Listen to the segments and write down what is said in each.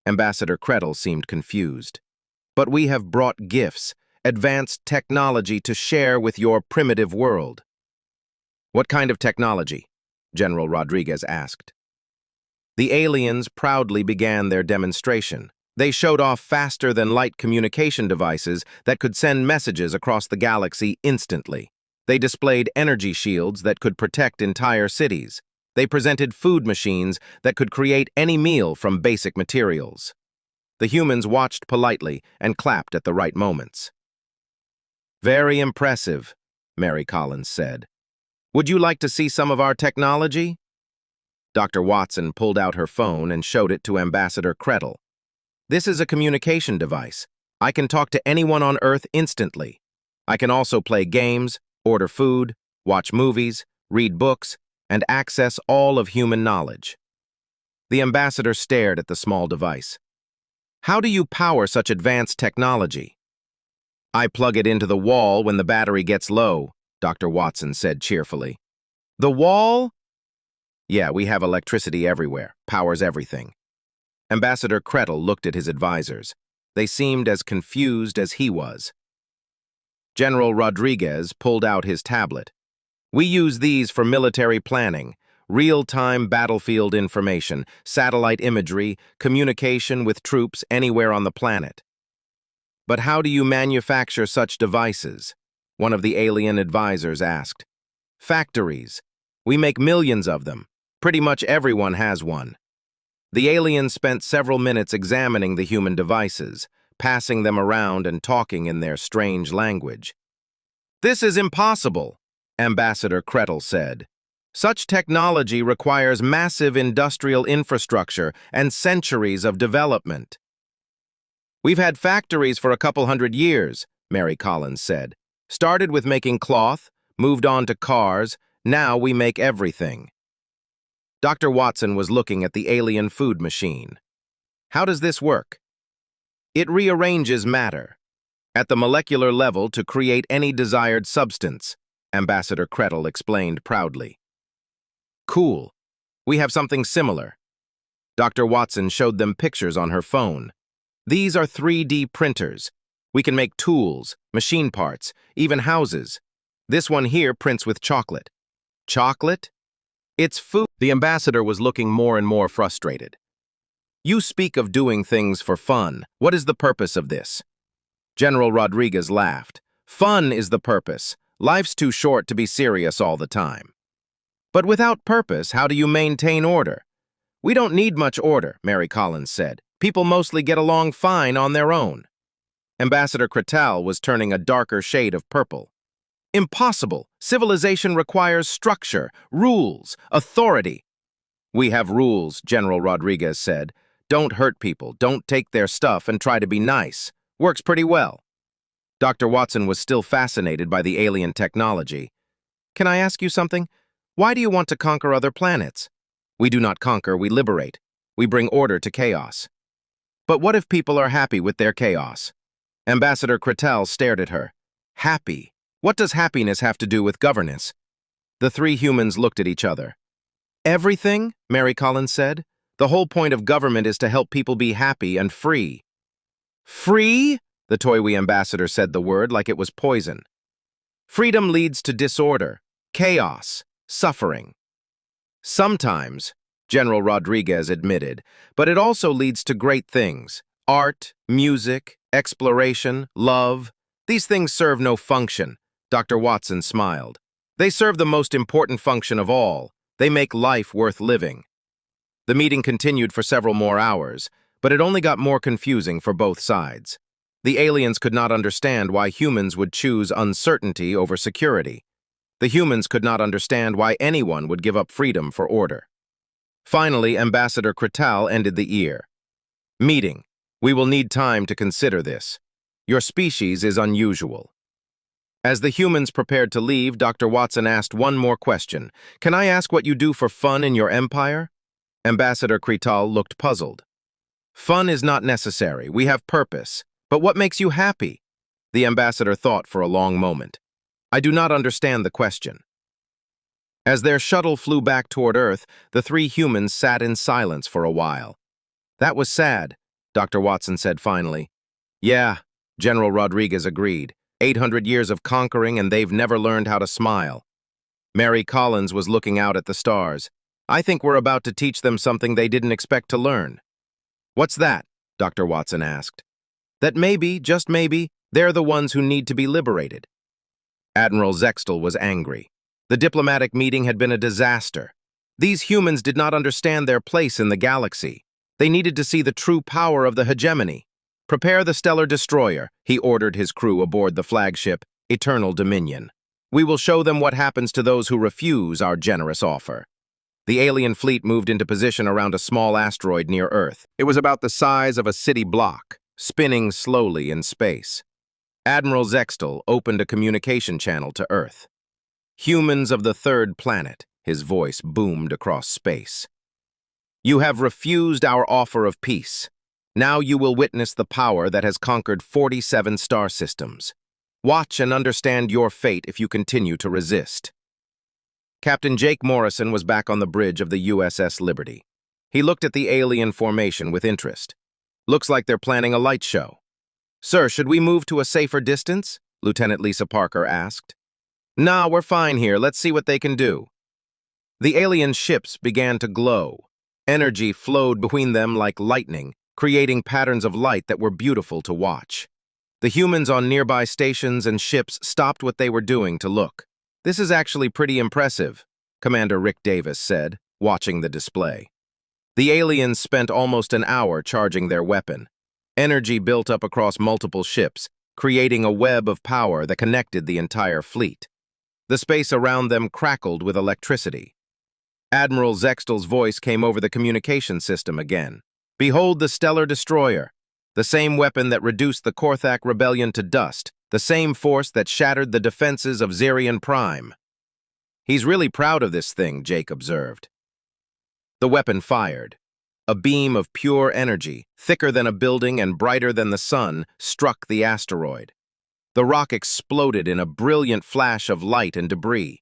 Ambassador Kretel seemed confused. But we have brought gifts, advanced technology to share with your primitive world. What kind of technology? General Rodriguez asked. The aliens proudly began their demonstration. They showed off faster-than-light communication devices that could send messages across the galaxy instantly. They displayed energy shields that could protect entire cities. They presented food machines that could create any meal from basic materials. The humans watched politely and clapped at the right moments. "Very impressive," Mary Collins said. "Would you like to see some of our technology?" Dr. Watson pulled out her phone and showed it to Ambassador Kretel. "This is a communication device. I can talk to anyone on Earth instantly. I can also play games, order food, watch movies, read books, and access all of human knowledge." The ambassador stared at the small device. "How do you power such advanced technology?" "I plug it into the wall when the battery gets low," Dr. Watson said cheerfully. "The wall?" "Yeah, we have electricity everywhere. Powers everything." Ambassador Kretel looked at his advisors. They seemed as confused as he was. General Rodriguez pulled out his tablet. "We use these for military planning, real-time battlefield information, satellite imagery, communication with troops anywhere on the planet." "But how do you manufacture such devices?" one of the alien advisors asked. "Factories. We make millions of them. Pretty much everyone has one." The aliens spent several minutes examining the human devices, passing them around and talking in their strange language. "This is impossible," Ambassador Kretel said. "Such technology requires massive industrial infrastructure and centuries of development." "We've had factories for a couple hundred years," Mary Collins said. "Started with making cloth, moved on to cars, now we make everything." Dr. Watson was looking at the alien food machine. "How does this work?" "It rearranges matter at the molecular level to create any desired substance," Ambassador Kretel explained proudly. "Cool. We have something similar." Dr. Watson showed them pictures on her phone. "These are 3D printers. We can make tools, machine parts, even houses. This one here prints with chocolate." "Chocolate? It's food." The ambassador was looking more and more frustrated. "You speak of doing things for fun. What is the purpose of this?" General Rodriguez laughed. "Fun is the purpose. Life's too short to be serious all the time." "But without purpose, how do you maintain order?" "We don't need much order," Mary Collins said. "People mostly get along fine on their own." Ambassador Kretel was turning a darker shade of purple. "Impossible! Civilization requires structure, rules, authority." "We have rules," General Rodriguez said. "Don't hurt people, don't take their stuff, and try to be nice. Works pretty well." Dr. Watson was still fascinated by the alien technology. "Can I ask you something? Why do you want to conquer other planets?" "We do not conquer, we liberate. We bring order to chaos." "But what if people are happy with their chaos?" Ambassador Kretel stared at her. "Happy? What does happiness have to do with governance?" The three humans looked at each other. "Everything," Mary Collins said. "The whole point of government is to help people be happy and free." "Free?" The Toiwi ambassador said the word like it was poison. "Freedom leads to disorder, chaos, suffering." "Sometimes," General Rodriguez admitted, "but it also leads to great things. Art, music, exploration, love. These things serve no function." Dr. Watson smiled. "They serve the most important function of all. They make life worth living." The meeting continued for several more hours, but it only got more confusing for both sides. The aliens could not understand why humans would choose uncertainty over security. The humans could not understand why anyone would give up freedom for order. Finally, Ambassador Kretel ended the ear. "Meeting. We will need time to consider this. Your species is unusual." As the humans prepared to leave, Dr. Watson asked one more question. "Can I ask what you do for fun in your empire?" Ambassador Kretel looked puzzled. "Fun is not necessary. We have purpose. But what makes you happy?" The ambassador thought for a long moment. "I do not understand the question." As their shuttle flew back toward Earth, the three humans sat in silence for a while. "That was sad," Dr. Watson said finally. Yeah, General Rodriguez agreed. 800 years of conquering and they've never learned how to smile. Mary Collins was looking out at the stars. I think we're about to teach them something they didn't expect to learn. What's that? Dr. Watson asked. That maybe, just maybe, they're the ones who need to be liberated. Admiral Zextel was angry. The diplomatic meeting had been a disaster. These humans did not understand their place in the galaxy. They needed to see the true power of the hegemony. Prepare the stellar destroyer, he ordered his crew aboard the flagship, Eternal Dominion. We will show them what happens to those who refuse our generous offer. The alien fleet moved into position around a small asteroid near Earth. It was about the size of a city block, spinning slowly in space. Admiral Zextel opened a communication channel to Earth. Humans of the third planet, his voice boomed across space. You have refused our offer of peace. Now you will witness the power that has conquered 47 star systems. Watch and understand your fate if you continue to resist. Captain Jake Morrison was back on the bridge of the USS Liberty. He looked at the alien formation with interest. Looks like they're planning a light show. Sir, should we move to a safer distance? Lieutenant Lisa Parker asked. Nah, we're fine here. Let's see what they can do. The alien ships began to glow. Energy flowed between them like lightning, creating patterns of light that were beautiful to watch. The humans on nearby stations and ships stopped what they were doing to look. This is actually pretty impressive, Commander Rick Davis said, watching the display. The aliens spent almost an hour charging their weapon. Energy built up across multiple ships, creating a web of power that connected the entire fleet. The space around them crackled with electricity. Admiral Zextel's voice came over the communication system again. Behold the stellar destroyer, the same weapon that reduced the Korthak rebellion to dust, the same force that shattered the defenses of Zerion Prime. He's really proud of this thing, Jake observed. The weapon fired. A beam of pure energy, thicker than a building and brighter than the sun, struck the asteroid. The rock exploded in a brilliant flash of light and debris.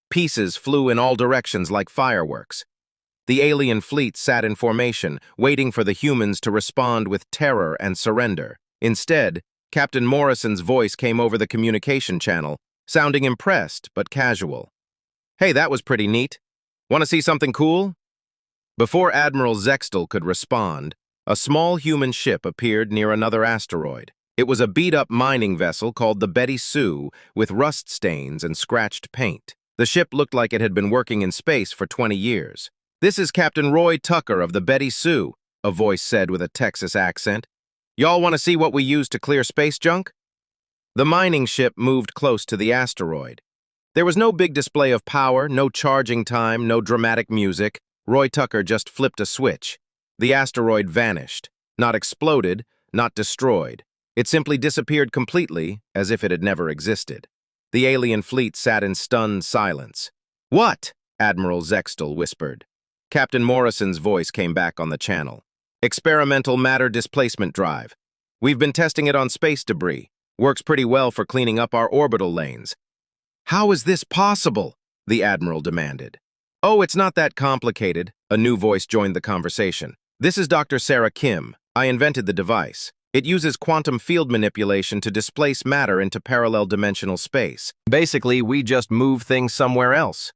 Pieces flew in all directions like fireworks. The alien fleet sat in formation, waiting for the humans to respond with terror and surrender. Instead, Captain Morrison's voice came over the communication channel, sounding impressed but casual. Hey, that was pretty neat. Want to see something cool? Before Admiral Zextel could respond, a small human ship appeared near another asteroid. It was a beat-up mining vessel called the Betty Sue with rust stains and scratched paint. The ship looked like it had been working in space for 20 years. This is Captain Roy Tucker of the Betty Sue, a voice said with a Texas accent. Y'all want to see what we used to clear space junk? The mining ship moved close to the asteroid. There was no big display of power, no charging time, no dramatic music. Roy Tucker just flipped a switch. The asteroid vanished. Not exploded, not destroyed. It simply disappeared completely, as if it had never existed. The alien fleet sat in stunned silence. What? Admiral Zextel whispered. Captain Morrison's voice came back on the channel. Experimental matter displacement drive. We've been testing it on space debris. Works pretty well for cleaning up our orbital lanes. How is this possible? The Admiral demanded. Oh, it's not that complicated. A new voice joined the conversation. This is Dr. Sarah Kim. I invented the device. It uses quantum field manipulation to displace matter into parallel dimensional space. Basically, we just move things somewhere else.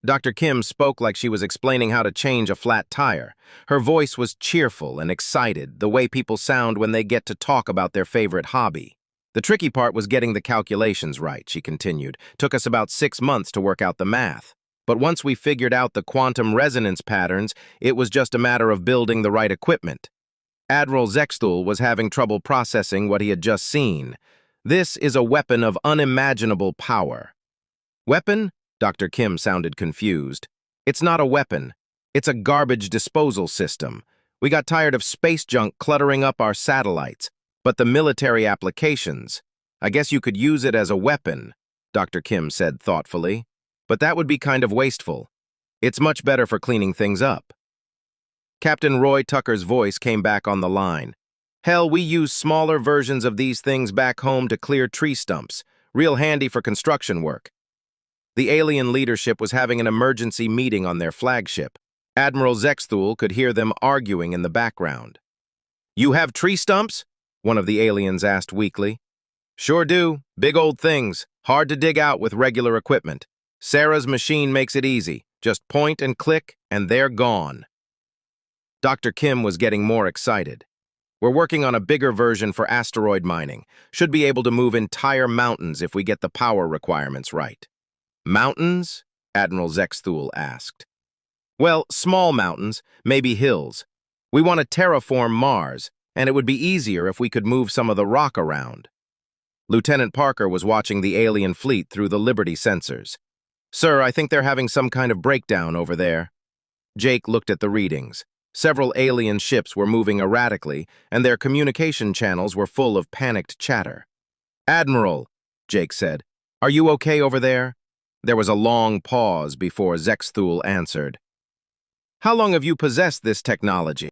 Dr. Kim spoke like she was explaining how to change a flat tire. Her voice was cheerful and excited, the way people sound when they get to talk about their favorite hobby. The tricky part was getting the calculations right, she continued. Took us about 6 months to work out the math. But once we figured out the quantum resonance patterns, it was just a matter of building the right equipment. Admiral Zextel was having trouble processing what he had just seen. This is a weapon of unimaginable power. Weapon? Dr. Kim sounded confused. It's not a weapon. It's a garbage disposal system. We got tired of space junk cluttering up our satellites. But the military applications, I guess you could use it as a weapon, Dr. Kim said thoughtfully. But that would be kind of wasteful. It's much better for cleaning things up. Captain Roy Tucker's voice came back on the line. Hell, we use smaller versions of these things back home to clear tree stumps. Real handy for construction work. The alien leadership was having an emergency meeting on their flagship. Admiral Zextel could hear them arguing in the background. You have tree stumps? One of the aliens asked weakly. Sure do. Big old things. Hard to dig out with regular equipment. Sarah's machine makes it easy. Just point and click, and they're gone. Dr. Kim was getting more excited. We're working on a bigger version for asteroid mining. Should be able to move entire mountains if we get the power requirements right. Mountains? Admiral Zexthul asked. Well, small mountains, maybe hills. We want to terraform Mars, and it would be easier if we could move some of the rock around. Lieutenant Parker was watching the alien fleet through the Liberty sensors. Sir, I think they're having some kind of breakdown over there. Jake looked at the readings. Several alien ships were moving erratically, and their communication channels were full of panicked chatter. Admiral, Jake said, are you okay over there? There was a long pause before Zexthul answered. How long have you possessed this technology?